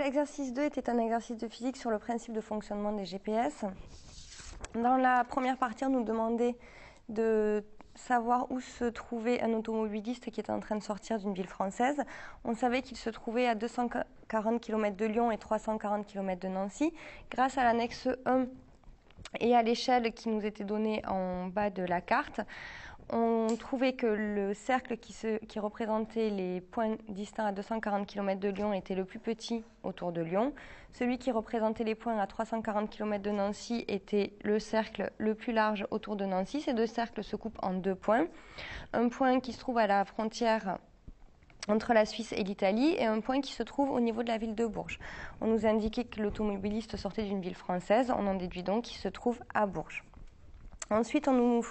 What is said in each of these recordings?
l'exercice 2 était un exercice de physique sur le principe de fonctionnement des GPS. Dans la première partie, on nous demandait de savoir où se trouvait un automobiliste qui était en train de sortir d'une ville française. On savait qu'il se trouvait à 240 km de Lyon et 340 km de Nancy. Grâce à l'annexe 1 et à l'échelle qui nous était donnée en bas de la carte, on trouvait que le cercle qui représentait les points distants à 240 km de Lyon était le plus petit autour de Lyon. Celui qui représentait les points à 340 km de Nancy était le cercle le plus large autour de Nancy. Ces deux cercles se coupent en deux points. Un point qui se trouve à la frontière entre la Suisse et l'Italie et un point qui se trouve au niveau de la ville de Bourges. On nous indiquait que l'automobiliste sortait d'une ville française. On en déduit donc qu'il se trouve à Bourges. Ensuite, on nous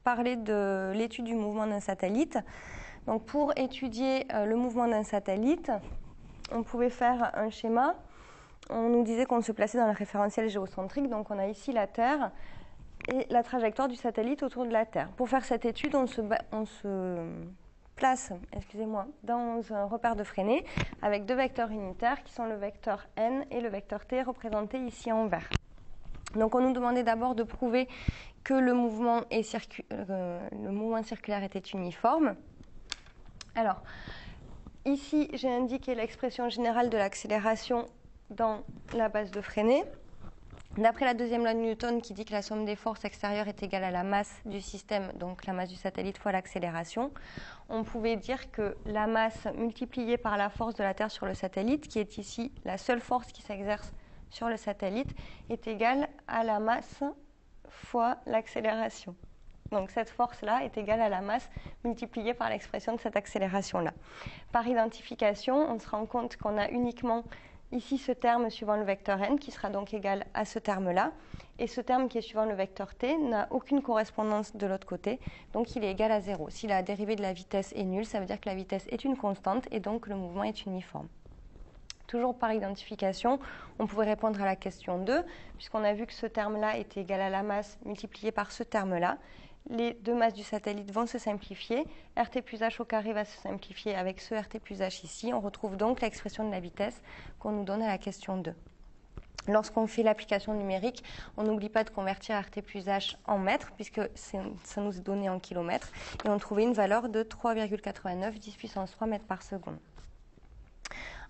parlait de l'étude du mouvement d'un satellite. Donc, pour étudier le mouvement d'un satellite, on pouvait faire un schéma. On nous disait qu'on se plaçait dans le référentiel géocentrique. Donc, on a ici la Terre et la trajectoire du satellite autour de la Terre. Pour faire cette étude, on se place dans un repère de Fresnel avec deux vecteurs unitaires qui sont le vecteur n et le vecteur t représentés ici en vert. Donc, on nous demandait d'abord de prouver que le mouvement circulaire était uniforme. Alors, ici, j'ai indiqué l'expression générale de l'accélération dans la base de Fresnel. D'après la deuxième loi de Newton qui dit que la somme des forces extérieures est égale à la masse du système, donc la masse du satellite fois l'accélération, on pouvait dire que la masse multipliée par la force de la Terre sur le satellite, qui est ici la seule force qui s'exerce sur le satellite, est égale à la masse fois l'accélération. Donc cette force-là est égale à la masse multipliée par l'expression de cette accélération-là. Par identification, on se rend compte qu'on a uniquement ici ce terme suivant le vecteur n qui sera donc égal à ce terme-là. Et ce terme qui est suivant le vecteur t n'a aucune correspondance de l'autre côté, donc il est égal à 0. Si la dérivée de la vitesse est nulle, ça veut dire que la vitesse est une constante et donc le mouvement est uniforme. Toujours par identification, on pouvait répondre à la question 2, puisqu'on a vu que ce terme-là était égal à la masse multipliée par ce terme-là. Les deux masses du satellite vont se simplifier. RT plus h au carré va se simplifier avec ce RT plus h ici. On retrouve donc l'expression de la vitesse qu'on nous donne à la question 2. Lorsqu'on fait l'application numérique, on n'oublie pas de convertir RT plus h en mètres, puisque ça nous est donné en kilomètres. Et on trouvait une valeur de 3,89 10 puissance 3 mètres par seconde.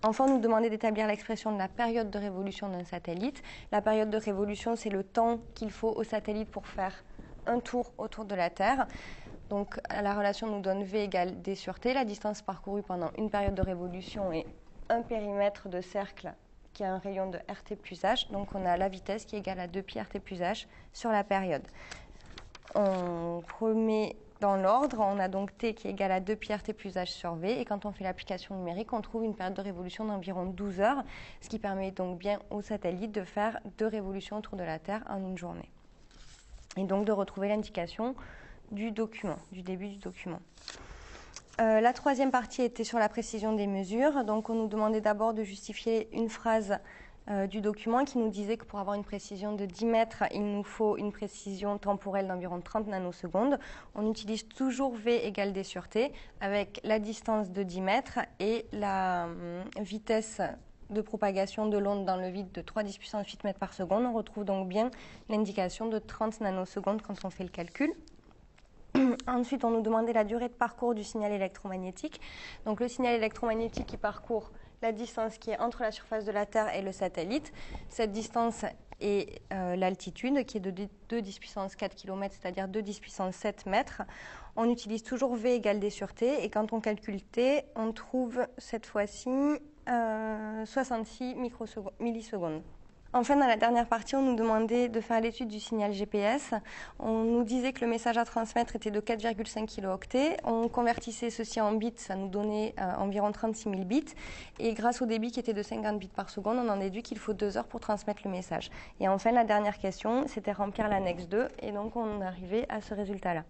Enfin, on nous demandait d'établir l'expression de la période de révolution d'un satellite. La période de révolution, c'est le temps qu'il faut au satellite pour faire un tour autour de la Terre. Donc, la relation nous donne V égale D sur T. La distance parcourue pendant une période de révolution est un périmètre de cercle qui a un rayon de RT plus H. Donc, on a la vitesse qui est égale à 2pi RT plus H sur la période. On remet dans l'ordre, on a donc T qui est égal à 2pi RT plus H sur V. Et quand on fait l'application numérique, on trouve une période de révolution d'environ 12 heures, ce qui permet donc bien au satellite de faire 2 révolutions autour de la Terre en une journée. Et donc de retrouver l'indication du document, du début du document. La troisième partie était sur la précision des mesures. Donc on nous demandait d'abord de justifier une phrase du document qui nous disait que pour avoir une précision de 10 mètres, il nous faut une précision temporelle d'environ 30 nanosecondes. On utilise toujours V égale D sur T avec la distance de 10 mètres et la vitesse de propagation de l'onde dans le vide de 3 10 puissance 8 mètres par seconde. On retrouve donc bien l'indication de 30 nanosecondes quand on fait le calcul. Ensuite, on nous demandait la durée de parcours du signal électromagnétique. Donc le signal électromagnétique qui parcourt la distance qui est entre la surface de la Terre et le satellite. Cette distance est l'altitude qui est de 2 10 puissance 4 km, c'est-à-dire 2 10 puissance 7 mètres. On utilise toujours V égale D sur T et quand on calcule T, on trouve cette fois-ci 66 millisecondes. Enfin, dans la dernière partie, on nous demandait de faire l'étude du signal GPS. On nous disait que le message à transmettre était de 4,5 kilooctets. On convertissait ceci en bits, ça nous donnait environ 36 000 bits. Et grâce au débit qui était de 50 bits par seconde, on en déduit qu'il faut 2 heures pour transmettre le message. Et enfin, la dernière question, c'était remplir l'annexe 2. Et donc, on arrivait à ce résultat-là.